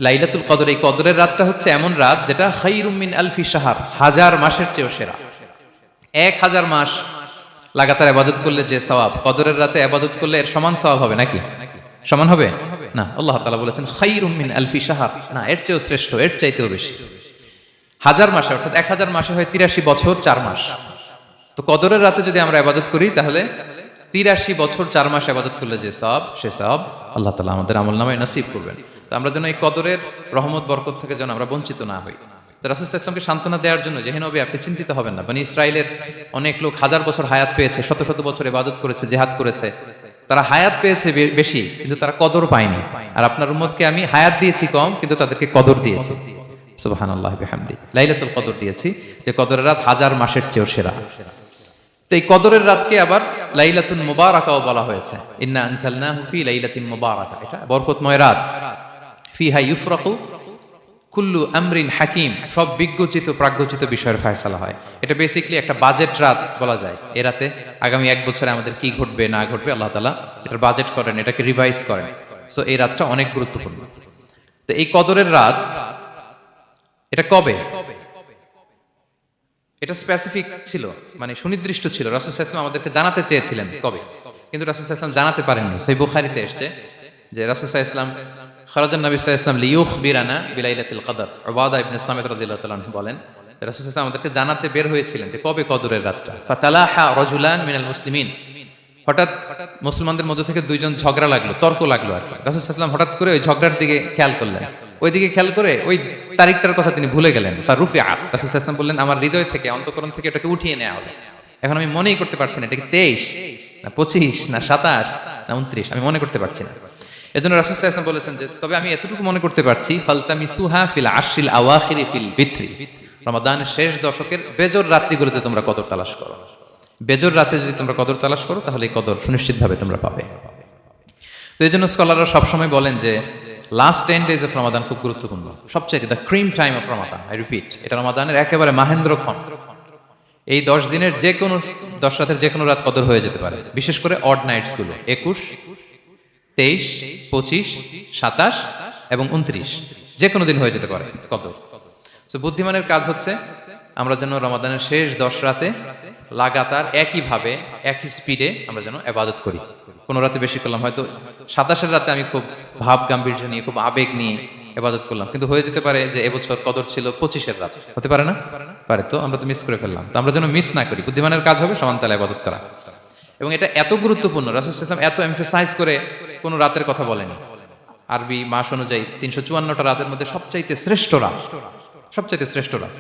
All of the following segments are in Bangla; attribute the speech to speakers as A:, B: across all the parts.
A: লাইলাতুল কদর, এই কদরের রাতটা হচ্ছে এমন রাত যেটা খায়রুম মিন আলফি শাহর, 1000 মাসের চেয়েও সেরা। 1000 মাস লাগাতার ইবাদত করলে যে সওয়াব, কদরের রাতে ইবাদত করলে এর সমান সওয়াব হবে নাকি? সমান হবে না। আল্লাহ তাআলা বলেছেন খায়রুম মিন আলফি শাহর, না এর চেয়েও শ্রেষ্ঠ, এর চাইতেও বেশি। 1000 মাসে অর্থাৎ 1000 মাসে হয় 83 বছর 4 মাস। তো কদরের রাতে যদি আমরা ইবাদত করি তাহলে 83 বছর 4 মাস ইবাদত করলে যে সওয়াব, সে সওয়াব আল্লাহ তাআলা আমাদের আমলনামায় নসিব করবেন। তো আমরা যেন এই কদরের রহমত বরকত থেকে যেন আমরা বঞ্চিত না হই। তো রাসূল সাল্লাল্লাহু আলাইহি ওয়াসাল্লামকে সান্ত্বনা দেওয়ার জন্য, যে হে নবী আপনি চিন্তিত হবেন না, বনি ইসরাইলের অনেক লোক 1000 বছর হায়াত পেয়েছে, শত শত বছর ইবাদত করেছে, জিহাদ করেছে, তারা হায়াত পেয়েছে বেশি কিন্তু তারা কদর পায়নি। আর আপনার উম্মতকে আমি হায়াত দিয়েছি কম কিন্তু তাদেরকে কদর দিয়েছি। সুবহানাল্লাহি বিহামদি, লাইলাতুল কদর দিয়েছি, যে কদরের রাত 1000 মাসের চেয়েও সেরা। তো এই কদরের রাতকে আবার লাইলাতুল মুবারাকাও বলা হয়েছে। ইন্না আনজালনাহু ফি লাইলাতিন মুবারাকা, এটা বরকতময় রাত। ফিহা ইউফরাকু কুল্লু আমরিন হাকিম, সব বিজ্ঞচিত প্রাজ্ঞচিত বিষয়ের ফয়সালা হয়। এটা বেসিক্যালি একটা বাজেট রাত বলা যায়। এ রাতে আগামী 1 বছরে আমাদের কি ঘটবে না ঘটবে আল্লাহ তাআলা এটার বাজেট করেন, এটাকে রিভাইজ করেন। সো এই রাতটা অনেক গুরুত্বপূর্ণ। তো এই কদরের রাত এটা কবে, এটা স্পেসিফিক ছিল, মানে সুনির্দিষ্ট ছিল। রাসূল সাল্লাল্লাহু আলাইহি ওয়াসাল্লাম আমাদেরকে জানাতে চেয়েছিলেন কবে, কিন্তু রাসূল সাল্লাল্লাহু আলাইহি ওয়াসাল্লাম জানাতে পারেননি। সহিহ বুখারীতে এসেছে যে রাসূল সাল্লাল্লাহু আলাইহি ওয়াসাল্লাম খারাজান নবী সাল্লাল্লাহু আলাইহি ওয়াসাল্লাম লিয়ুখবিরানা বিলাইলাতিল কদর। উবাদা ইবনে সামিত রাদিয়াল্লাহু তাআলা আনহু বলেন রাসূল সাল্লাল্লাহু আলাইহি ওয়াসাল্লাম আমাদেরকে জানাতে বের হয়েছিলেন যে কবে কদরের রাতটা। ফাতালাহা রাজুলান মিনাল মুসলিমিন, হঠাৎ মুসলমানদের মধ্যে থেকে দুইজন ঝগড়া লাগলো, তর্ক লাগলো আর কি। রাসূল সাল্লাল্লাহু আলাইহি ওয়াসাল্লাম হঠাৎ করে ওই ঝগড়ার দিকে খেয়াল করলেন, ওইদিকে খেয়াল করে ওই তারিখটার কথা তিনি ভুলে গেলেন। ফারুফিআ, রাসূল সাল্লাল্লাহু আলাইহি ওয়াসাল্লাম বললেন আমার হৃদয় থেকে, অন্তঃকরণ থেকে এটাকে উঠিয়ে নেওয়া হবে। এখন আমি মনেই করতে পারছি না এটা কি 23 না 25 না 27 না 29, আমি মনে করতে পারছি না। এজন্য রাসূল সাল্লাল্লাহু আলাইহি ওয়াসাল্লাম বলেছেন যে তবে আমি এতটুকু মনে করতে পারছি, ফালতামিসুহা ফিল আশরিল আওয়াখিরি ফিল বিত্রি, রমাদানের শেষ দশকের বেজর রাত্রিগুলোতে তোমরা কদর তালাশ করো। বেজর রাতে যদি তোমরা কদর তালাশ করো তাহলে এই কদর সুনিশ্চিতভাবে তোমরা পাবে। তো এই জন্য স্কলাররা সবসময় বলেন যে লাস্ট 10 days অফ রমাদান খুব গুরুত্বপূর্ণ, সবচেয়ে the cream time of Ramadan. I repeat, এটা রমাদানের একেবারে মাহেন্দ্রক্ষণ। এই 10 দিনের যে কোনো 10 রাতের যে কোনো রাত কদর হয়ে যেতে পারে, বিশেষ করে অড নাইটস গুলো 21, 23, 25, 27 এবং 29, যে কোনো দিন হয়ে যেতে পারে কদর। সো বুদ্ধিমানের কাজ হচ্ছে আমরা যেন রমাদানের শেষ 10 রাতে লাগাতার একইভাবে একই স্পিডে আমরা যেন ইবাদত করি। কোনো রাতে বেশি করলাম, হয়তো 27 রাতে আমি খুব ভাব গাম্ভীর্য নিয়ে খুব আবেগ নিয়ে ইবাদত করলাম, কিন্তু হয়ে যেতে পারে যে এবছর কদর ছিল 25 রাত, হতে পারে না? পারে। তো আমরা তো মিস করে ফেললাম। তো আমরা যেন মিস না করি। বুদ্ধিমানের কাজ হবে সমান তালে ইবাদত করা। এবং এটা এত গুরুত্বপূর্ণ, রাসূল সাল্লাল্লাহু আলাইহি ওয়াসাল্লাম এত এমফাসাইজ করে কোনো রাতের কথা বলেনি। আরবি মাস অনুযায়ী 354টা রাতের মধ্যে সবচাইতে শ্রেষ্ঠ রাত, সবচাইতে শ্রেষ্ঠ রাত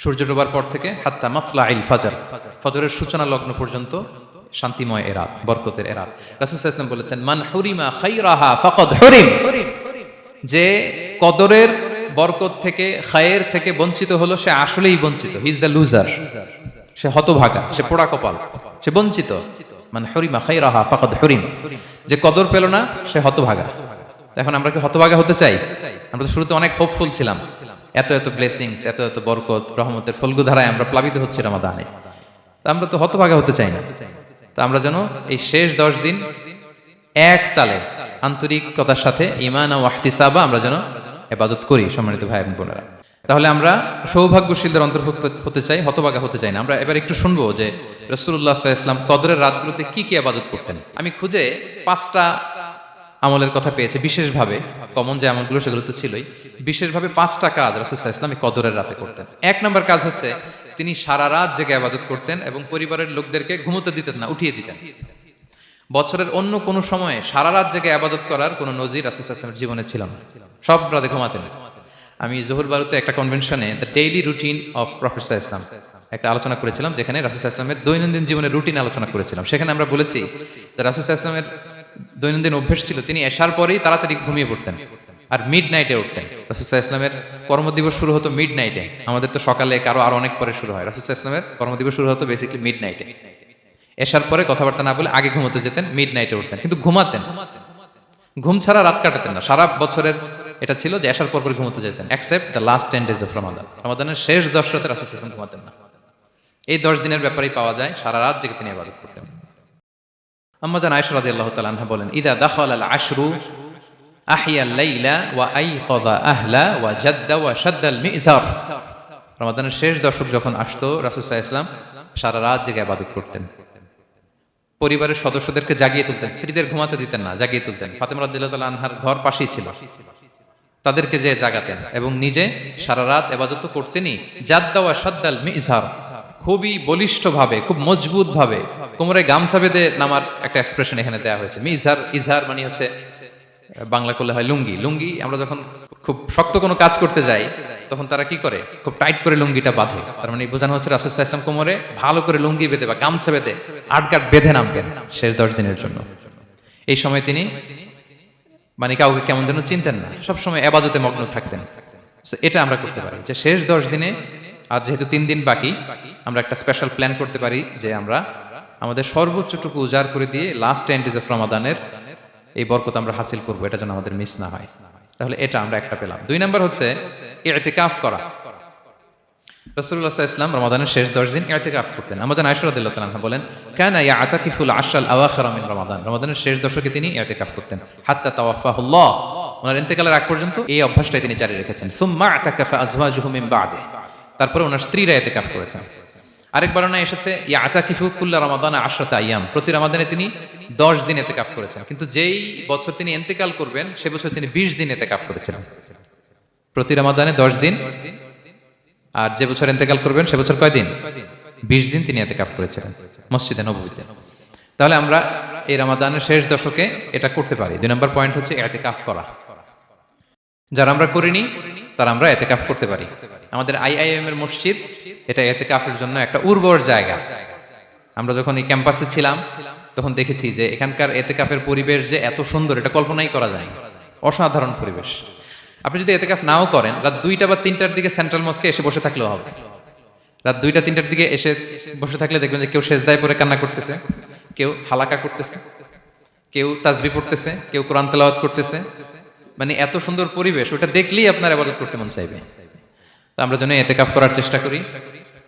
A: সূর্য ডোবার পর থেকে হাত্তা মাতলাইল ফাজর, ফজরের সূচনা লগ্ন পর্যন্ত শান্তিময় এ রাত, বরকতের এ রাত। রাসূল সাল্লাল্লাহু আলাইহি ওয়াসাল্লাম বলেছেন মান হুরিমা খায়রাহা ফাকাদ হুরিম, যে কদরের বরকত থেকে খায়ের থেকে বঞ্চিত হলো সে আসলেই বঞ্চিত। হি ইজ দ্য লুজার, সে হতভাগা, সে পোড়া কপাল, সে বঞ্চিত। মান হুরিমা খায়রাহা ফাকাদ হুরিম, যে কদর পেল না সে হতভাগা। এখন আমরা কি হতভাগা হতে চাই? আমরা তো শুরুতে অনেক হোপফুল ছিলাম, এত এত ব্লেসিংস, এত এত বরকত, রহমতের ফলগুধারায় আমরা প্লাবিত হচ্ছি রমাদানে। আমরা তো হতভাগা হতে চাই না। তো আমরা যেন এই শেষ 10 দিন এক তালে আন্তরিকতার সাথে ঈমান ও ইহতিসাবা আমরা যেন ইবাদত করি। সম্মানিত ভাই এবং বোনেরা, তাহলে আমরা সৌভাগ্যশীলদের অন্তর্ভুক্ত হতে চাই, হতভাগা হতে চাই না। আমরা এবার একটু শুনবো যে রাসূলুল্লাহ সাল্লাল্লাহু আলাইহি ওয়াসাল্লাম কদরের রাতগুলোতে কি কি ইবাদত করতেন। আমি খুঁজে 5টা আমলের কথা পেয়েছি বিশেষভাবে, কমন যে আমলগুলো সেগুলো তো ছিলই, বিশেষভাবে 5টা কাজ রাসূল সাল্লাল্লাহু আলাইহি ওয়াসাল্লাম এই কদরের রাতে করতেন। 1 নম্বর কাজ হচ্ছে তিনি সারা রাত জেগে ইবাদত করতেন এবং পরিবারের লোকদেরকে ঘুমোতে দিতেন না, উঠিয়ে দিতেন। বছরের অন্য কোনো সময়ে সারা রাত জেগে ইবাদত করার কোনো নজির রাসূল সাল্লাল্লাহু আলাইহি ওয়াসাল্লামের জীবনে ছিল না। সব রাতে ঘুমাতেন। আমি জোহর বারুতে একটা কনভেনশনে the daily routine of prophet সাল্লাল্লাহু আলাইহি ওয়াসাল্লাম একটা আলোচনা করেছিলাম, যেখানে রাসূল সাল্লাল্লাহু আলাইহি ওয়াসাল্লামের দৈনন্দিন জীবনের রুটিন আলোচনা করেছিলাম। সেখানে আমরা বলেছি যে রাসূল সাল্লাল্লাহু আলাইহি ওয়াসাল্লামের দৈনন্দিন অভ্যাস ছিল তিনি এশার পরেই তাড়াতাড়ি ঘুমিয়ে পড়তেন আর মিড নাইটে উঠতেন। রাসূল সাল্লাল্লাহু আলাইহি ওয়াসাল্লামের কর্মদিবস শুরু হতো মিড নাইটে, আমাদের তো সকালে কারো আরো অনেক পরে শুরু হয়। রাসূল সাল্লাল্লাহু আলাইহি ওয়াসাল্লামের কর্মদিবস শুরু হতো বেসিক্যালি মিড নাইটে। এশার পরে কথাবার্তা না বলে আগে ঘুমোতে যেতেন, মিড নাইটে উঠতেন, কিন্তু ঘুমাতেন। ঘুম ছাড়া রাত কাটাতেন না। সারা বছরের এটা ছিল যে এশার পর ঘুমোতে যেতেন, except the last 10 days of Ramadan. রমাদানের শেষ 10 রাতে রাসূল সাল্লাল্লাহু আলাইহি ওয়াসাল্লাম ঘুমাতেন না। এই 10 দিনের ব্যাপারেই পাওয়া যায় সারা রাত জেগে তিনি ইবাদত করতেন। আম্মা জান আয়েশা রাদিয়াল্লাহু তাআলা আনহা বলেন ইদা দাখালাল আশরু আহিয়াল লাইলা ওয়া আইকাযা আহলা ওয়া জাদ্দা ওয়া শাদ্দাল মিজার। রমাদানের শেষ দশক যখন আসতো, রাসূল সাল্লাল্লাহু আলাইহি ওয়াসাল্লাম সারা রাত জেগে ইবাদত করতেন। পরিবারের সদস্যদেরকে জাগিয়ে তুলতেন, স্ত্রীদের ঘুমাতে দিতেন না, জাগিয়ে তুলতেন। ফাতেমা রাদিয়াল্লাহু তাআলা আনহার ঘর পাশেই ছিল, তাদেরকে যে জাগাতেন এবং নিজে সারা রাত ইবাদত তো করতেনই। জাদ্দা ওয়া শাদ্দাল মিজার, খুবই বলিষ্ঠভাবে, খুব মজবুত ভাবে কোমরে গামছা বেঁধে নামার একটা এক্সপ্রেশন এখানে দেওয়া হয়েছে। মিজার, ইজহার মানে হচ্ছে বাংলা করলে হয় লুঙ্গি। লুঙ্গি আমরা যখন খুব শক্ত কোনো কাজ করতে যাই তখন তারা কি করে, খুব টাইট করে লুঙ্গিটা বাঁধে। তার মানে বোঝানো হচ্ছে রাসূল সাল্লাল্লাহু আলাইহি ওয়াসাল্লাম কোমরে ভালো করে লুঙ্গি বেঁধে বা গামছা বেঁধে আটকাট বেঁধে নামতেন শেষ 10 দিনের জন্য। এই সময় তিনি মানে কাউকে কেমন যেন চিনতেন না, সবসময় ইবাদতে মগ্ন থাকতেন। এটা আমরা করতে পারি যে শেষ 10 দিনে, আর যেহেতু 3 দিন বাকি, আমরা একটা স্পেশাল প্ল্যান করতে পারি যে আমরা আমাদের সর্বোচ্চটুকু উজাড় করে দিয়ে লাস্ট 10 ডেজ অফ রমাদানের এই বরকত আমরা হাসিল করবো, এটা যেন আমাদের মিস না হয়। তাহলে এটা আমরা একটা পেলাম। 2 নাম্বার হচ্ছে ইতিকাফ করা। রাসূলুল্লাহ সাল্লাল্লাহু আলাইহি ওয়াসাল্লাম রমাদানের শেষ 10 দিন ইতিকাফ করতেন। আমাদের আয়েশা রাদিয়াল্লাহু তাআলা বলেন, কানা ইয়াতাকিফুল আশরাল আওয়াখির মিন রমাদান, রমাদানের শেষ দশকে তিনি ইতিকাফ করতেন। হাত্তা তাওয়াফাহুল্লাহ, ওনার ইন্তেকালের আগ পর্যন্ত এই অভ্যাসটাই তিনি জারি রেখেছেন। সুম্মা আতাকাফা আজওয়াজুহু মিন বাদে, তারপরে ওনার স্ত্রীরা ইতিকাফ করেছেন। আরেক বর্ণনা এসেছে ইয়াতাকিফু কুল্লা রমাদান 10 আইয়াম, প্রতি রমাদানে তিনি 10 দিন ইতিকাফ করেছেন। কিন্তু যেই বছর তিনি ইন্তেকাল করবেন সে বছর তিনি 20 দিন ইতিকাফ করেছিলেন। প্রতি রমাদানে 10 দিন, আর যে বছর ইন্তেকাল করবেন সে বছর কয় দিন? 20 দিন তিনি ইতিকাফ করেছিলেন মসজিদে নববীতে। তাহলে আমরা এই রমাদানের শেষ দশকে এটা করতে পারি। 2 নম্বর পয়েন্ট হচ্ছে ইতিকাফ করা। যারা আমরা করিনি তারা আমরা ইতিকাফ করতে পারি। আমাদের আইআইএম এর মসজিদ এটা ইতিকাফের জন্য একটা উর্বর জায়গা। আমরা যখন এই ক্যাম্পাসে ছিলাম তখন দেখেছি যে এখানকার ইতিকাফের পরিবেশ যে এত সুন্দর, এটা কল্পনাই করা যায় না। অসাধারণ পরিবেশ। আপনি যদি ইতিকাফ নাও করেন, রাত 2টা বা 3টার দিকে সেন্ট্রাল মস্কে এসে বসে থাকলেও হবে। রাত 2টা 3টার দিকে এসে বসে থাকলে দেখবেন যে কেউ সেজদায় পড়ে কান্না করতেছে, কেউ হালাকা করতেছে, কেউ তাসবিহ পড়তেছে, কেউ কোরআন তেলাওয়াত করতেছে। মানে এত সুন্দর পরিবেশ, ওটা দেখলেই আপনার ইবাদত করতে মন চাইবে। তো আমরা যেন ইতিকাফ করার চেষ্টা করি।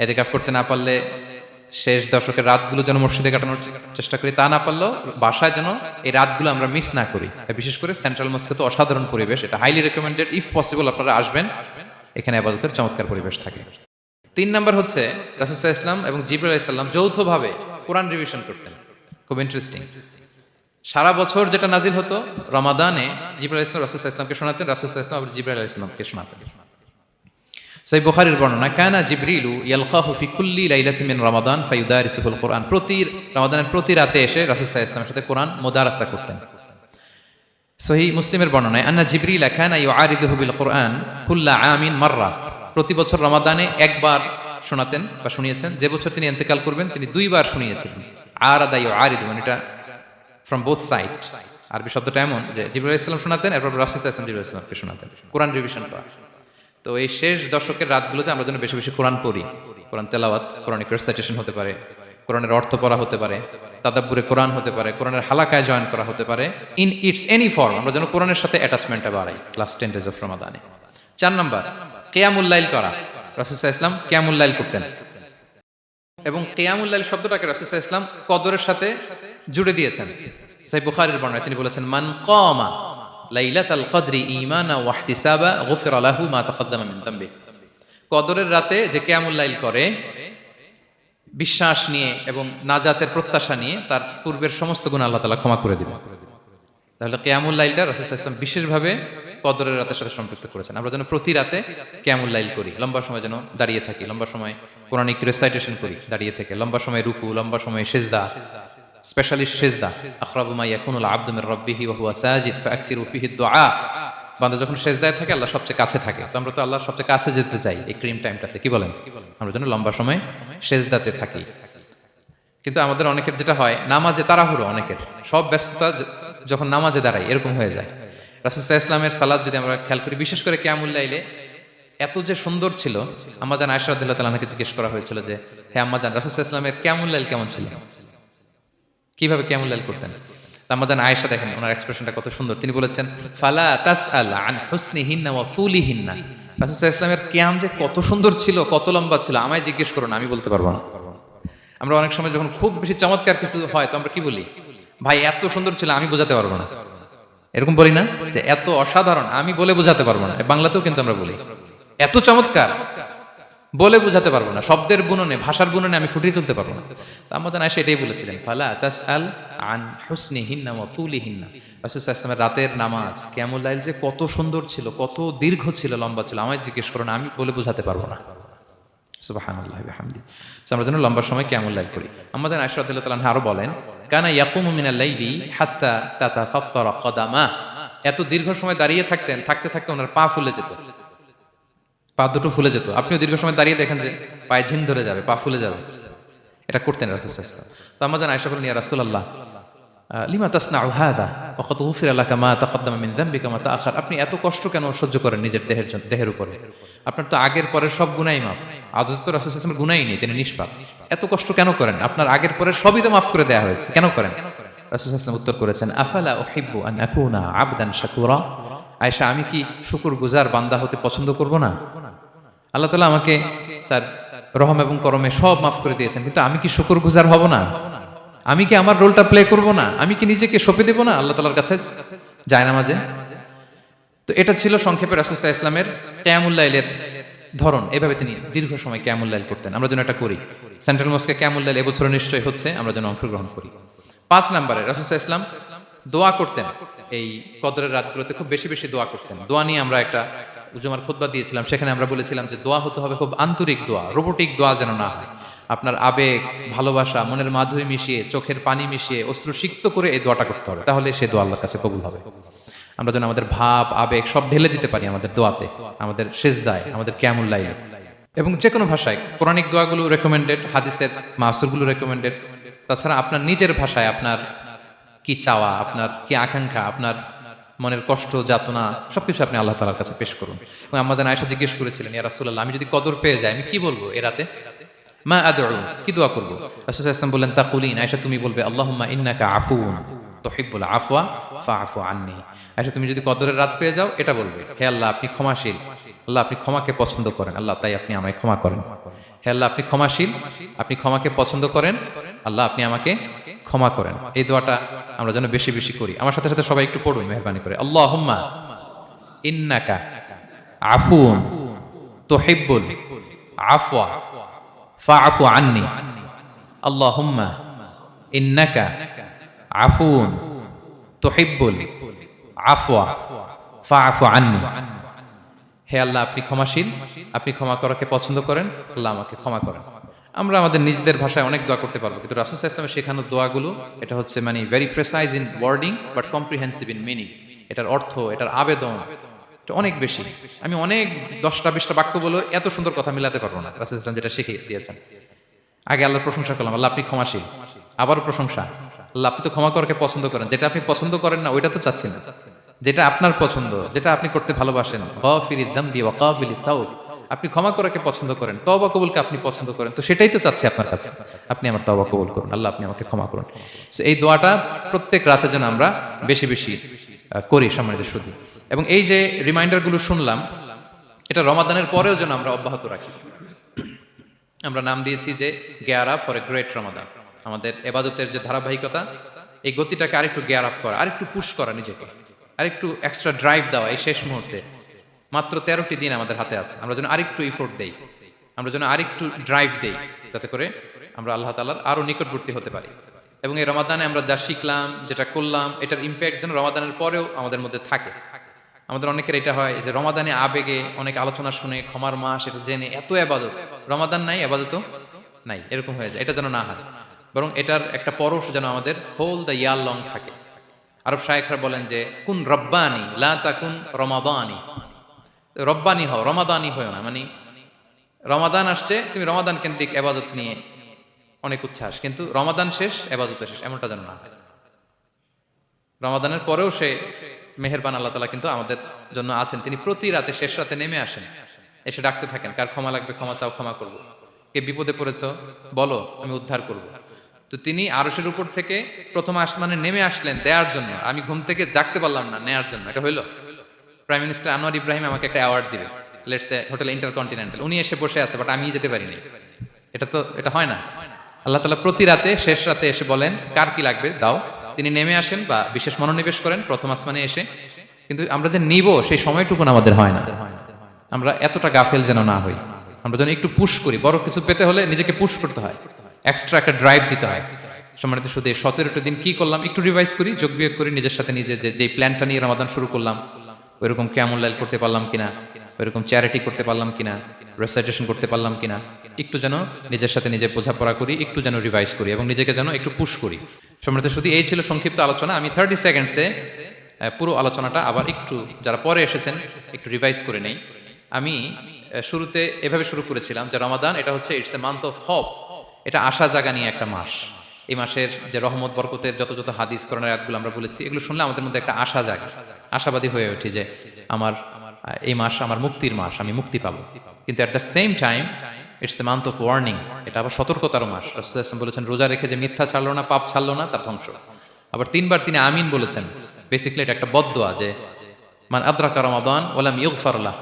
A: ইতিকাফ করতে না পারলে শেষ দশকের রাতগুলো যেন মসজিদে কাটানোর চেষ্টা করি, তা না পারলেও বাসায় যেন এই রাতগুলো আমরা মিস না করি। বিশেষ করে সেন্ট্রাল মস্কে তো অসাধারণ পরিবেশ, এটা হাইলি রেকমেন্ডেড। ইফ পসিবল আপনারা আসবেন, এখানে ইবাদতের চমৎকার পরিবেশ থাকে। 3 নাম্বার হচ্ছে রাসূল সাল্লাল্লাহু আলাইহি ওয়াসাল্লাম এবং জিবরাইল আলাইহিস সালাম যৌথভাবে কোরআন রিভিশন করতেন। খুব ইন্টারেস্টিং। সারা বছর যেটা নাজিল হতো, রমাদানে জিবরাইল আলাইহিস সালাম রাসূল সাল্লাল্লাহু আলাইহি ওয়াসাল্লামকে শোনাতেন, রাসূল সাল্লাল্লাহু আলাইহি ওয়াসাল্লাম জিবরাইল আলাইহিস সালামকে শোনাতেন। সহিহ বুখারীর বর্ণনা, কানা জিবরিলু ইয়ালকাহু ফি কুল্লি লাইলাতিন মিন রমাদান ফায়ুদারিসুল কুরআন, প্রতি রমাদানের প্রতি রাতে এসে রাসূল সাল্লাল্লাহু আলাইহি ওয়াসাল্লামের সাথে কোরআন মুদারাসা করতেন। সহিহ মুসলিমের বর্ণনায়, আন্না জিবরিল কানা ইউআরিদুহু বিল কুরআন কুল্লা আমিন মাররা, প্রতি বছর রমাদানে একবার শোনাতেন বা শুনিয়েছেন। যে বছর তিনি ইন্তেকাল করবেন তিনি 2 বার শুনিয়েছিলেন। আরাদা ইউআরিদু মানে এটা ফ্রম বোথ সাইড। আরবি শব্দটা এমন যে জিবরিল আলাইহিস সালাম শোনাতেন, এরপর রাসূল সাল্লাল্লাহু আলাইহি ওয়াসাল্লাম জিবরিল আলাইহিস সালামকে শোনাতেন, কোরআন রিভিশন করা। তো এই শেষ দশকের রাতগুলোতে আমরা যেন বেশি বেশি কোরআন পড়ি। কোরআন তেলাওয়াত, কোরআনিক রিসাইটেশন হতে পারে, কোরআনের অর্থ পড়া হতে পারে, তাদাব্বুরে কোরআন হতে পারে, কোরআনের হালাকায় জয়েন করা হতে পারে। ইন ইটস এনি ফর্ম আমরা যেন কোরআনের সাথে অ্যাটাচমেন্টটা বাড়াই লাস্ট 10 ডেজ অফ রমাদানে। 4 নাম্বার কিয়ামুল লাইল করা। রাসূল সাল্লাল্লাহু আলাইহি ওয়াসাল্লাম কিয়ামুল লাইল করতেন এবং কিয়ামুল লাইল শব্দটাকে রাসূল সাল্লাল্লাহু আলাইহি ওয়াসাল্লাম কদরের সাথে জুড়ে দিয়েছেন। সহিহ বুখারীর বর্ণনায় তিনি বলেছেন, মান কামা লাইলাতাল কদরি ঈমানা ওয়া ইহতিসাবা গুফিরা লাহু মা তাকাদ্দামা মিন যামবি, কদরের রাতে যে কিয়ামুল লাইল করে বিশ্বাস নিয়ে এবং নাজাতের প্রত্যাশা নিয়ে, তার পূর্বের সমস্ত গুনাহ আল্লাহ তাআলা ক্ষমা করে দিবেন। তাহলে কিয়ামুল লাইলটা রাসূল সাল্লাল্লাহু আলাইহি ওয়াসাল্লাম বিশেষভাবে কদরের রাতের সাথে সম্পৃক্ত করেছেন। আমরা যেন প্রতি রাতে কিয়ামুল লাইল করি, লম্বা সময় যেন দাঁড়িয়ে থাকি, লম্বা সময় কোরআনিক রিসাইটেশন করি দাঁড়িয়ে থেকে, লম্বা সময় রুকু, লম্বা সময় সিজদা, স্পেশালি সিজদা। আখরাবু মা ইয়াকুনুল আবদু মির রাব্বিহি ওয়া হুয়া সাজিদ ফাআকসিরু ফিহি দুআ। বান্দা যখন সিজদায় থাকে আল্লাহ সবচেয়ে কাছে থাকে। তো আমরা তো আল্লাহর সবচেয়ে কাছে যেতে চাই এই ক্রিম টাইমটাতে, কি বলেন? আমরা যেন লম্বা সময় সিজদাতে থাকি। কিন্তু আমাদের অনেকের যেটা হয়, নামাজে তাড়াহুড়ো, অনেকের সব ব্যস্ততা যখন নামাজে দাঁড়াই এরকম হয়ে যায়। রাসূল সাল্লাল্লাহু আলাইহি ওয়াসাল্লামের সালাত যদি আমরা খেয়াল করি, বিশেষ করে কিয়ামুল লাইলে এত যে সুন্দর ছিল। আম্মাজান আয়েশা রাদিয়াল্লাহু তাআলা আনহাকে জিজ্ঞেস করা হয়েছিল যে, হে আম্মাজান, রাসূল সাল্লাল্লাহু আলাইহি ওয়াসাল্লামের কিয়ামুল লাইল কেমন ছিল, কিভাবে কিয়ামুল লাইল করতেন? আম্মাজান আয়েশা, দেখেন ওনার এক্সপ্রেশনটা কত সুন্দর। তিনি বলেছেন, ফালা তাসআল আন হুসনিহিন্না ওয়া তুলিহিন্না, রাসূল সাল্লাল্লাহু আলাইহি ওয়াসাল্লামের কিয়াম যে কত সুন্দর ছিল, কত লম্বা ছিল, আমায় জিজ্ঞেস করো না, আমি বলতে পারবো না। আমরা অনেক সময় যখন খুব বেশি চমৎকার কিছু হয় তো আমরা কি বলি, ভাই এত সুন্দর ছিল, আমি বোঝাতে পারবো না। এরকম বলি না যে এত অসাধারণ আমি বলে বোঝাতে পারবো না, বাংলাতেও কিন্তু আমরা বলি এত চমৎকার বলে বোঝাতে পারবো না, শব্দের বুননে ভাষার বুননে আমি ফুটিয়ে তুলতে পারবো না। তো আমাদের আয়েশা এটাই বলেছিলেন, ফালা তাসআল আন হুসনিহিন্না ওয়া তুলিহিন্না। রাসূল সাল্লাল্লাহু আলাইহি ওয়াসাল্লামের রাতের নামাজ কিয়ামুল লাইল যে কত সুন্দর ছিল, কত দীর্ঘ ছিল, লম্বা ছিল, আমায় জিজ্ঞেস করো না, আমি বলে বোঝাতে পারবো না। সুবহানাল্লাহি ওয়া বিহামদিহি। আমরা যেন লম্বা সময় কিয়ামুল লাইল করি। আমাদের আয়েশা রাদিয়াল্লাহু তাআলা আরো বলেন, কানা ইয়াকুমু মিনাল লাইলি হাত্তা তাতাফাত্তারা কদামা। এত দীর্ঘ সময় দাঁড়িয়ে থাকতেন, থাকতে থাকতে ওনার পা ফুলে যেত, পা দুটো ফুলে যেত। আপনিও দীর্ঘ সময় দাঁড়িয়ে দেখেন যে পায়ে ঝিম ধরে যাবে, পা ফুলে যাবে, এটা করতেন রাসূল সাল্লাল্লাহু আলাইহি ওয়াসাল্লাম। তো আমরা যেন আয়েশা বলেন, ইয়া রাসূলুল্লাহ লিমা তাসনাউ হাযা ওয়া কদ গুফিরা লাকা মা তাকদ্দামা মিন যামবিকা মা তাআখার। আপনি এত কষ্ট কেন সহ্য করেন নিজের দেহের উপরে? আপনার তো আগের পরের সব গুনাহই মাফ। আদতে তো রাসূল সাল্লাল্লাহু আলাইহি ওয়াসাল্লামের গুনাহই নেই, তিনি নিষ্পাপ। এত কষ্ট কেন করেন? আপনার আগের পরের সবই তো মাফ করে দেয়া হয়েছে, কেন করেন? রাসূল সাল্লাল্লাহু আলাইহি ওয়াসাল্লাম উত্তর করেছেন, আফালা উহিব্বু আন আকুনা আবদান শাকুরা। আয়েশা, আমি কি শুকরগুজার বান্দা হতে পছন্দ করব না? আল্লাহ তাআলা আমাকে তার রহম এবং করমে সব মাফ করে দিয়েছেন, কিন্তু আমি কি শুকরগুজার হব না? আমি কি আমার রোলটা প্লে করব না? আমি কি নিজেকে সঁপে দেব না আল্লাহ তাআলার কাছে জায়নামাজে? তো এটা ছিল সংক্ষেপে রাসূল সাল্লাল্লাহু আলাইহি ওয়াসাল্লামের কিয়ামুল লাইলের ধরন। এভাবে তিনি দীর্ঘ সময় কিয়ামুল লাইল করতেন। আমরা যেন এটা করি। সেন্ট্রাল মস্কে কিয়ামুল লাইল এবছর নিশ্চয়ই হচ্ছে, আমরা যেন অংশগ্রহণ করি। 5 নম্বরে রাসূল সাল্লাল্লাহু আলাইহি ওয়াসাল্লাম দোয়া করতেন। এই কদরের রাতগুলোতে খুব বেশি বেশি দোয়া করতেন। দোয়া নিয়ে আমরা একটা জুমার খুতবা দিয়েছিলাম, সেখানে আমরা বলেছিলাম যে দোয়া হতে হবে খুব আন্তরিক দোয়া, রোবোটিক দোয়া যেন না হয়। আপনার আবেগ, ভালোবাসা, মনের মাধুরী মিশিয়ে, চোখের পানি মিশিয়ে, অশ্রু সিক্ত করে এই দোয়াটা করতে হবে, তাহলে সে দোয়া আল্লাহর কাছে কবুল হবে। আমরা যেন আমাদের ভাব, আবেগ সব ঢেলে দিতে পারি আমাদের দোয়াতে, আমাদের সেজদায়, আমাদের কিয়ামুল লাইলে। এবং যে কোনো ভাষায় কোরআনিক দোয়াগুলো রেকমেন্ডেড, হাদিসের মাসুরগুলো রেকমেন্ডেড। তাছাড়া আপনার নিজের ভাষায় আপনার কি চাওয়া, আপনার কি আকাঙ্ক্ষা, আপনার মনের কষ্ট, যাতনা সবকিছু আপনি আল্লাহ তাআলার কাছে পেশ করুন। এবং আমাদের আয়েশা জিজ্ঞেস করেছিলেন, ইয়া রাসূলুল্লাহ, আমি যদি কদর পেয়ে যাই আমি কি বলবো এ রাতে? মা আদউ, কি দোয়া করব? রাসূল সাল্লাল্লাহু আলাইহি ওয়াসাল্লাম বললেন, তাকুলিন, আয়েশা তুমি বলবে, আল্লাহুম্মা ইন্নাকা আফুউন তুহিব্বুল আফওয়া ফাআফু আন্নী। আয়েশা তুমি যদি কদরের রাত পেয়ে যাও এটা বলবে, হে আল্লাহ আপনি ক্ষমাশীল, আল্লাহ আপনি ক্ষমাকে পছন্দ করেন, আল্লাহ তাই আপনি আমায় ক্ষমা করেন। হে আল্লাহ আপনি ক্ষমাশীল, আপনি ক্ষমাকে পছন্দ করেন, আল্লাহ আপনি আমাকে ক্ষমা করেন। এই দোয়াটা আমরা যেন বেশি বেশি করি। আমার সাথে সাথে সবাই একটু পড়ুন মেহেরবানি করে, আল্লাহুম্মা ইন্নাকা আফুউন তুহিব্বুল আফওয়া ফাআফু আন্নী। আল্লাহুম্মা ইন্নাকা আফুউন তুহিব্বুল আফওয়া ফাআফু আন্নী। হে আল্লাহ আপনি ক্ষমাশীল, আপনি ক্ষমা করাকে পছন্দ করেন, আল্লাহ আমাকে ক্ষমা করেন। আমরা আমাদের নিজেদের ভাষায় অনেক দোয়া করতে পারবো, কিন্তু রাসূল সাল্লাল্লাহু আলাইহি ওয়াসাল্লামের শেখানো দোয়াগুলো এটা হচ্ছে মানে very precise in wording but comprehensive in meaning. এটার অর্থ, এটার আবেদন এটা অনেক বেশি। আমি অনেক 10টা 20টা বাক্য বলে এত সুন্দর কথা মিলাতে পারবো না। রাসূল সাল্লাল্লাহু আলাইহি ওয়াসাল্লাম যেটা শিখিয়ে দিয়েছেন, আগে আল্লাহর প্রশংসা করলাম, আল্লাহ আপনি ক্ষমাশীল, আবারও প্রশংসা, আল্লাহ আপনি তো ক্ষমা করাকে পছন্দ করেন। যেটা আপনি পছন্দ করেন না ওইটা তো চাচ্ছি না, যেটা আপনার পছন্দ, যেটা আপনি করতে ভালোবাসেন, গাফিরিয যামবি ওয়া কাবিলিত তাওব, আপনি ক্ষমা করাকে পছন্দ করেন, তওবা কবুলকে আপনি পছন্দ করেন, তো সেটাই তো চাচ্ছি আপনার কাছে, আপনি আমার তওবা কবুল করুন, আল্লাহ আপনি আমাকে ক্ষমা করুন। সো এই দোয়াটা প্রত্যেক রাতে যেন আমরা বেশি বেশি করি সম্মানিত সুধী। এবং এই যে রিমাইন্ডারগুলো শুনলাম, এটা রমাদানের পরেও যেন আমরা অব্যাহত রাখি। আমরা নাম দিয়েছি যে gear up for a great Ramadan. আমাদের ইবাদতের যে ধারাবাহিকতা, এই গতিটাকে আরেকটু গেয়ার আপ করা, আরেকটু পুশ করা নিজেকে, আরেকটু এক্সট্রা ড্রাইভ দেওয়া। এই শেষ মুহূর্তে মাত্র 13টি দিন আমাদের হাতে আছে, আমরা যেন আরেকটু ইফোর্ট দেই, আমরা যেন আরেকটু ড্রাইভ দেই, যাতে করে আমরা আল্লাহ তাআলার আরো নিকটবর্তী হতে পারি। এবং এই রমাদানে আমরা যা শিখলাম, যেটা করলাম, এটার ইম্প্যাক্ট যেন রমাদানের পরেও আমাদের মধ্যে থাকে। আমাদের অনেকের এটা হয় যে রমাদানে আবেগে অনেক আলোচনা শুনে, ক্ষমার মাস এটা জেনে এত ইবাদত, রমাদান নাই ইবাদতও নাই, এরকম হয়ে যায়। এটা যেন না হয়, বরং এটার একটা পরশ যেন আমাদের হোল দ্য ইয়ার লং থাকে। আরব শায়েখরা বলেন যে কুন রব্বানি লা তাকুন রমাদানি, রব্বানি হও, রমাদানি হও না। মানে রমাদান আসছে, তুমি রমাদান কেন্দ্রিক ইবাদত নিয়ে অনেক উচ্ছ্বাস, কিন্তু রমাদান শেষ ইবাদত শেষ, এমনটা যেন না হয়। রমাদানের পরেও সে মেহেরবান আল্লাহ তাআলা কিন্তু আমাদের জন্য আছেন। তিনি প্রতি রাতে শেষ রাতে নেমে আসেন, এসে ডাকতে থাকেন, কার ক্ষমা লাগবে ক্ষমা চাও, ক্ষমা করবো, কে বিপদে পড়েছো বলো, আমি উদ্ধার করব। তো তিনি আরশের উপর থেকে প্রথম আসমানে নেমে আসলেন দেওয়ার জন্য, আমি ঘুম থেকে জাগতে পারলাম না, নেয়ার জন্য। এটা হইলো প্রাইম মিনিস্টার আনোয়ার ইব্রাহিম আমাকে একটা অ্যাওয়ার্ড দিবে, লেটস সে হোটেল ইন্টারকন্টিনেন্টাল, উনি এসে বসে আছে, বাট আমি যেতে পারিনি, এটা তো এটা হয় না। আল্লাহ তাআলা প্রতি রাতে শেষ রাতে এসে বলেন কার কি লাগবে দাও, তিনি নেমে আসেন বা বিশেষ মনোনিবেশ করেন প্রথম আসমানে এসে, কিন্তু আমরা যে নিব সেই সময়টুকু আমাদের হয় না। আমরা এতটা গাফেল যেন না হই, আমরা যেন একটু পুশ করি। বড় কিছু পেতে হলে নিজেকে পুশ করতে হয়, এক্সট্রা একটা ড্রাইভ দিতে হয়। সম্মানিত শুধু এই 17টা দিন কি করলাম একটু রিভাইজ করি, যোগ বিয়োগ করি নিজের সাথে নিজে, যে প্ল্যানটা নিয়ে রমাদান শুরু করলাম ওইরকম কিয়ামুল লাইল করতে পারলাম কিনা, ওইরকম চ্যারিটি করতে পারলাম কিনা, রেসাইটেশন করতে পারলাম কিনা, একটু যেন নিজের সাথে নিজে বোঝাপড়া করি, একটু যেন রিভাইজ করি এবং নিজেকে যেন একটু পুশ করি। সম্মানিত শুধু এই ছিল সংক্ষিপ্ত আলোচনা। আমি 30 সেকেন্ডসে পুরো আলোচনাটা আবার একটু যারা পরে এসেছেন একটু রিভাইজ করে নেই। আমি শুরুতে এভাবে শুরু করেছিলাম যে রমাদান এটা হচ্ছে it's a month of hope, এটা আশা জাগা নিয়ে একটা মাস। এই মাসের যে রহমত বরকতের যত যত হাদিস কোরআনের আয়াতগুলো আমরা বলেছি, এগুলো শুনলে আমাদের মধ্যে একটা আশা জাগে, আশাবাদী হয়ে ওঠে যে আমার এই মাস আমার মুক্তির মাস, আমি মুক্তি পাবো। কিন্তু at the same time it's a month of warning, এটা আবার সতর্কতার মাস। রাসূলুল্লাহ সাল্লাল্লাহু আলাইহি ওয়াসাল্লাম বলেছেন রোজা রেখে যে মিথ্যা ছাড়লো না, পাপ ছাড়লো না, তার ধ্বংস। আবার 3বার তিনি আমিন বলেছেন। বেসিক্যালি এটা একটা বদদোয়া যে মান আদরাকা রমাদান ওয়া লাম ইগফার লাহ,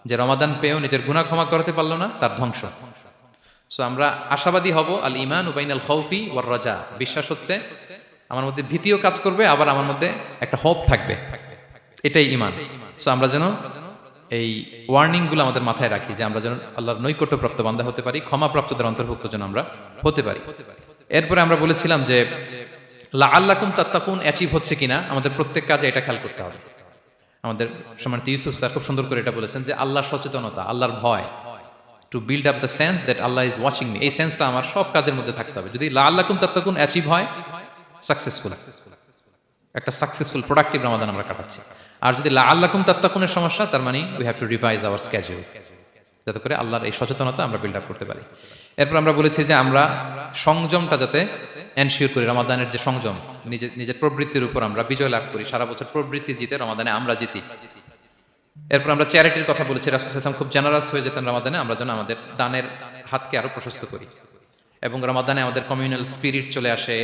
A: যে রমাদান পেয়েও নিজের গুনাহ ক্ষমা করতে পারলো না, তার ধ্বংস। সো আমরা আশাবাদী হব। আল ঈমান বাইনাল খাউফি ওয়ার রাজা, বিশ্বাস হচ্ছে আমার মধ্যে ভীতিও কাজ করবে, আবার আমার মধ্যে একটা হোপ থাকবে, এটাই ঈমান। সো আমরা যেন এই ওয়ার্নিং গুলো আমাদের মাথায় রাখি যে আমরা যেন আল্লাহর নৈকট্যপ্রাপ্ত বান্দা হতে পারি, ক্ষমাপ্রাপ্তদের অন্তর্ভুক্ত যেন আমরা হতে পারি। এরপরে আমরা বলেছিলাম যে লাআল্লাকুম তাত্তাকুন অ্যাচিভ হচ্ছে কিনা আমাদের প্রত্যেক কাজে এটা খেয়াল করতে হবে। আমাদের সম্মানিত ইউসুফ স্যার খুব সুন্দর করে এটা বলেছেন যে আল্লাহর সচেতনতা, আল্লাহর ভয়, to build up the sense that Allah is watching me, এই সেন্সটা আমার সব কাজের মধ্যে থাকতে হবে। যদি লাআল্লাকুম তাত্তাকুন অ্যাচিভ হয়, সাকসেসফুল, একটা সাকসেসফুল প্রোডাক্টিভ রমাদান আমরা কাটাচ্ছি। আর যদি লাআল্লাকুম তাত্তাকুনের সমস্যা, তার মানে we have to revise hour schedule, যাতে করে আল্লাহর এই সচেতনতা আমরা বিল্ড আপ করতে পারি। এরপর আমরা বলেছি যে আমরা সংযমটা যাতে এনশিওর করি, রমাদানের যে সংযম, নিজের প্রবৃত্তির উপর আমরা বিজয় লাভ করি, সারা বছর প্রবৃত্তি জিতে রমাদানে আমরা জিতি। এরপর আমরা চ্যারিটির কথা বলেছি, রাসূল সাল্লাল্লাহু আলাইহি ওয়াসাল্লাম খুব জেনারাস হয়ে যেতেন রমাদানে, আমরা যেন আমাদের দানের হাতকে আরো প্রশস্ত করি এবং রমাদানে আমাদের কমিউনাল স্পিরিট চলে আসে,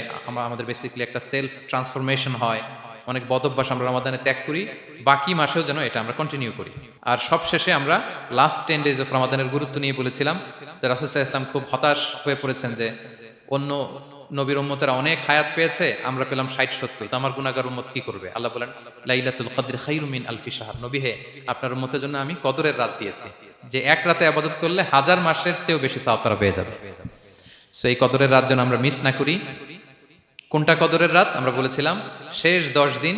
A: আমাদের বেসিক্যালি একটা সেলফ ট্রান্সফরমেশন হয়, অনেক বদ অভ্যাস আমরা রমাদানে ত্যাগ করি, বাকি মাসেও যেন এটা আমরা কন্টিনিউ করি। আর সবশেষে আমরা লাস্ট 10 ডেজ অফ রমাদানের গুরুত্ব নিয়ে বলেছিলাম যে রাসূল সাল্লাল্লাহু আলাইহি ওয়াসাল্লাম খুব হতাশ হয়ে পড়েছেন যে অন্য নবীর উম্মতেরা অনেক হায়াত পেয়েছে, আমরা পেলাম 60-70, তো আমার গুনাহগার উম্মত কি করবে? আল্লাহ বলেন লাইলাতুল কদর খায়রুম মিন আলফি শাহর, নবী হে আপনার উম্মতের জন্য আমি কদরের রাত দিয়েছি, যে এক রাতে ইবাদত করলে 1000 মাসের চেয়েও বেশি সওয়াব তারা পেয়ে যাবে। সো এই কদরের রাত যেন আমরা মিস না করি। কোনটা কদরের রাত? আমরা বলেছিলাম শেষ 10 দিন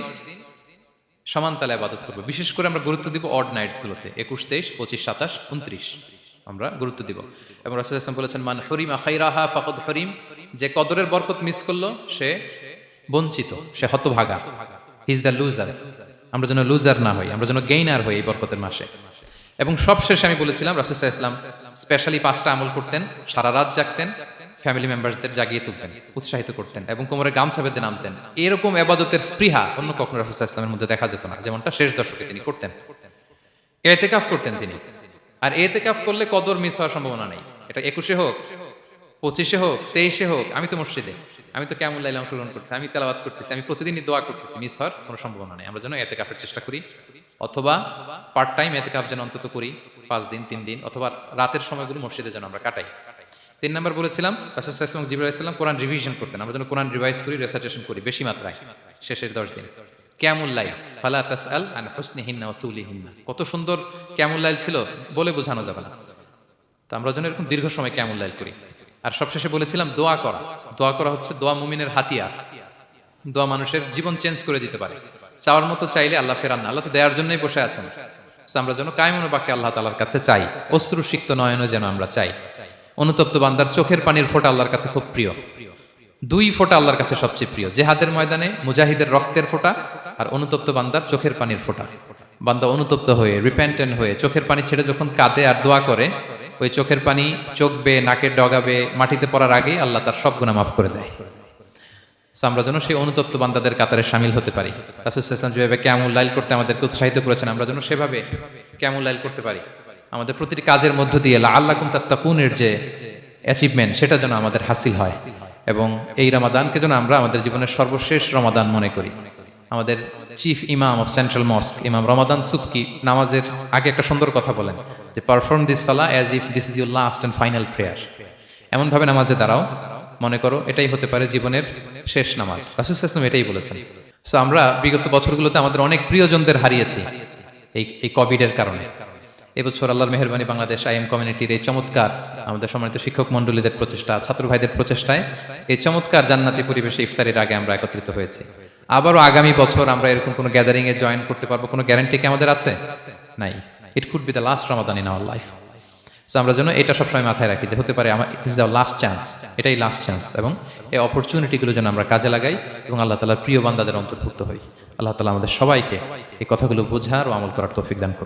A: সমান তালে ইবাদত করব। বিশেষ করে আমরা গুরুত্ব দিব অড নাইটস গুলোতে, 21, 23, 25, 27, 29 আমরা গুরুত্ব দিব। এবং রাসূল সাল্লাল্লাহু আলাইহি ওয়াসাল্লাম বলেছেন মান হুরিমা খাইরাহা ফাকাদ হুরিম, যে কদরের বরকত মিস করলো সে বঞ্চিত, সে হতভাগা, হি ইজ দ্য লুজার। আমরা যেন লুজার না হই, আমরা যেন গেইনার হই এই বরকতের মাসে। এবং সবশেষে আমি বলেছিলাম রাসূল সাল্লাল্লাহু আলাইহি ওয়াসাল্লাম স্পেশালি 5টা আমল করতেন, সারা রাত জাগতেন, ফ্যামিলি মেম্বারসদের জাগিয়ে তুলতেন, উৎসাহিত করতেন এবং কোমরে গামছা বেঁধে নামতেন। এরকম ইবাদতের স্পৃহা অন্য কখনো রাসূল সাল্লাল্লাহু আলাইহি ওয়াসাল্লামের মধ্যে দেখা যেত না, যেমনটা শেষ দশকে তিনি করতেন। ইতিকাফ করতেন তিনি, আর ইতিকাফ করলে কদর মিস হওয়ার সম্ভাবনা নেই। এটা 21-এ হোক, 25-এ হোক, 23-এ হোক, আমি তো মসজিদে, আমি তো কিয়ামুল লাইলে অংশগ্রহণ করতেছি, আমি তেলাওয়াত করতেছি, আমি প্রতিদিনই দোয়া করতেছি, মিস হওয়ার কোনো সম্ভাবনা নেই। আমরা যেন ইতিকাফের চেষ্টা করি, অথবা পার্ট টাইম ইতিকাফ যেন অন্তত করি, 5 দিন 3 দিন, অথবা রাতের সময়গুলো মসজিদে যেন আমরা কাটাই। 3 নাম্বার বলেছিলাম রাসূল সাল্লাল্লাহু আলাইহি ওয়াসাল্লাম জিবরাইল আলাইহিস সালাম কোরআন রিভিশন করতেন, আমরা যেন কোরআন রিভাইজ করি, রেসাইটেশন করি বেশি মাত্রায় শেষের 10 দিন। কিয়ামুল লাইল ফালা তাসআল আন হুসনিহিন্না ওয়া তুলিহিন্না, কত সুন্দর কিয়ামুল লাইল ছিল বলে বোঝানো যাবে না। তো আমরা যেন এরকম দীর্ঘ সময় কিয়ামুল লাইল করি। আর সবশেষে বলেছিলাম দোয়া করা, দোয়া করা হচ্ছে দোয়া মুমিনের হাতিয়ার, দোয়া মানুষের জীবন চেঞ্জ করে দিতে পারে। চাওয়ার মতো চাইলে আল্লাহ ফেরান না, আল্লাহ তো দেওয়ার জন্যই বসে আছেন। আমরা যেন কায়মনো বাকি আল্লাহ তাআলার কাছে চাই, অশ্রুসিক্ত নয়নও যেন আমরা চাই। অনুতপ্ত বান্দার চোখের পানির ফোঁটা আল্লাহর কাছে খুব প্রিয়, 2 ফোঁটা আল্লাহর কাছে সবচেয়ে প্রিয়, জিহাদের ময়দানে মুজাহিদের রক্তের ফোঁটা আর অনুতপ্ত বান্দার চোখের পানির ফোঁটা। বান্দা অনুতপ্ত হয়ে রিপেন্টেন্ট হয়ে চোখের পানি ছেড়ে যখন কাঁদে আর দোয়া করে, ওই চোখের পানি চোখ বেয়ে নাকের ডগাবে মাটিতে পড়ার আগেই আল্লাহ তার সব গুনাহ মাফ করে দেয়। আমরা যেন সেই অনুতপ্ত বান্দাদের কাতারে শামিল হতে পারি। রাসূল সাল্লাল্লাহু আলাইহি ওয়াসাল্লাম যেভাবে কিয়ামুল লাইল করতে আমাদেরকে উৎসাহিত করেছেন, আমরা যেন সেভাবে কিয়ামুল লাইল করতে পারি। আমাদের প্রতিটি কাজের মধ্য দিয়ে লাআল্লাকুম তাত্তাকুনের যে অ্যাচিভমেন্ট, সেটা যেন আমাদের হাসিল হয় এবং এই রমাদানকে যেন আমরা আমাদের জীবনের সর্বশেষ রমাদান মনে করি। আমাদের চিফ ইমাম অফ সেন্ট্রাল মস্ক ইমাম রমাদান সুবকি নামাজের আগে একটা সুন্দর কথা বলেন যে perform this Salah as if this is your last and final prayer. এমনভাবে নামাজে দাঁড়াও, মনে করো এটাই হতে পারে জীবনের শেষ নামাজ। রাসূল সাল্লাল্লাহু আলাইহি ওয়াসাল্লাম এটাই বলেছেন। সো আমরা বিগত বছরগুলোতে আমাদের অনেক প্রিয়জনদের হারিয়েছি এই কোভিডের কারণে। এবছর আল্লাহর মেহেরবানি বাংলাদেশ আইএম কমিউনিটির এই চমৎকার আমাদের সম্মানিত শিক্ষক মণ্ডলীদের প্রচেষ্টা, ছাত্র ভাইদের প্রচেষ্টায় এই চমৎকার জান্নাতি পরিবেশে ইফতারের আগে আমরা একত্রিত হয়েছি। আবারও আগামী বছর আমরা এরকম কোনো গ্যাদারিং এ জয়েন করতে পারবো, কোনো গ্যারান্টি কি আমাদের আছে? নাই। It could be the last Ramadan in our life. So আমরা যেন এটা সবসময় মাথায় রাখি যে হতে পারে আমার this is our last chance, এটাই লাস্ট চান্স, এবং এই অপরচুনিটিগুলো যেন আমরা কাজে লাগাই এবং আল্লাহ তাআলার প্রিয় বান্দাদের অন্তর্ভুক্ত হই। আল্লাহ তাআলা আমাদের সবাইকে এই কথাগুলো বোঝার ও আমল করার তৌফিক দান করুন।